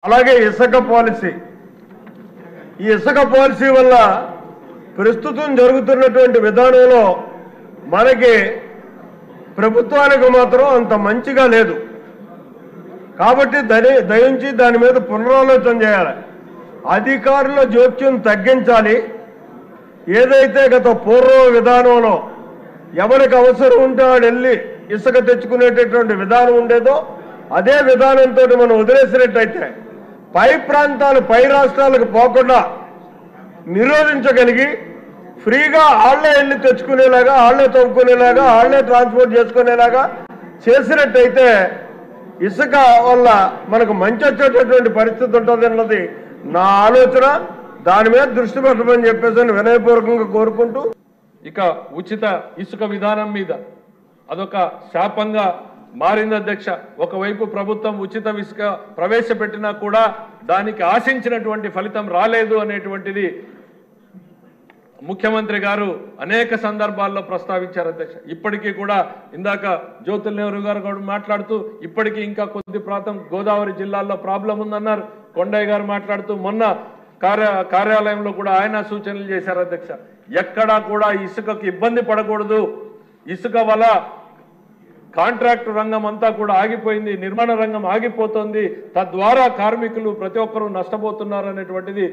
అలాగే ఇసుక పాలసీ, ఈ ఇసుక పాలసీ వల్ల ప్రస్తుతం జరుగుతున్నటువంటి విధానంలో మనకి ప్రభుత్వానికి మాత్రం అంత మంచిగా లేదు. కాబట్టి దయించి దాని మీద పునరాలోచన చేయాలి. అధికారుల జోక్యం తగ్గించాలి. ఏదైతే గత పూర్వ విధానంలో ఎవరికి అవసరం ఉంటే వాడు వెళ్ళి ఇసుక తెచ్చుకునేటటువంటి విధానం ఉండేదో అదే విధానంతో మనం వదిలేసినట్టయితే పై ప్రాంతాలు పై రాష్ట్రాలకు పోకుండా నిరోధించగలిగి ఫ్రీగా ఆళ్లే వెళ్ళి తెచ్చుకునేలాగా, ఆళ్లే తవ్వుకునేలాగా, ఆళ్లే ట్రాన్స్పోర్ట్ చేసుకునేలాగా చేసినట్టయితే ఇసుక వల్ల మనకు మంచి వచ్చేటటువంటి పరిస్థితి ఉంటుంది అన్నది నా ఆలోచన. దాని మీద దృష్టి పెట్టమని చెప్పేసి వినయపూర్వకంగా కోరుకుంటూ, ఇక ఉచిత ఇసుక విధానం మీద అదొక శాపంగా మారింది అధ్యక్ష. ఒకవైపు ప్రభుత్వం ఉచిత ఇసుక ప్రవేశపెట్టినా కూడా దానికి ఆశించినటువంటి ఫలితం రాలేదు అనేటువంటిది ముఖ్యమంత్రి గారు అనేక సందర్భాల్లో ప్రస్తావించారు అధ్యక్ష. ఇప్పటికీ కూడా ఇందాక జ్యోతుల్ నెహ్రూ గారు కూడా మాట్లాడుతూ ఇప్పటికీ ఇంకా కొద్ది ప్రాంతం గోదావరి జిల్లాల్లో ప్రాబ్లం ఉందన్నారు. కొండయ్య గారు మాట్లాడుతూ మొన్న కార్యాలయంలో కూడా ఆయన సూచనలు చేశారు అధ్యక్ష. ఎక్కడా కూడా ఇసుకకు ఇబ్బంది పడకూడదు, ఇసుక వల్ల కాంట్రాక్టు రంగం అంతా కూడా ఆగిపోయింది, నిర్మాణ రంగం ఆగిపోతుంది, తద్వారా కార్మికులు ప్రతి ఒక్కరూ నష్టపోతున్నారు అనేటువంటిది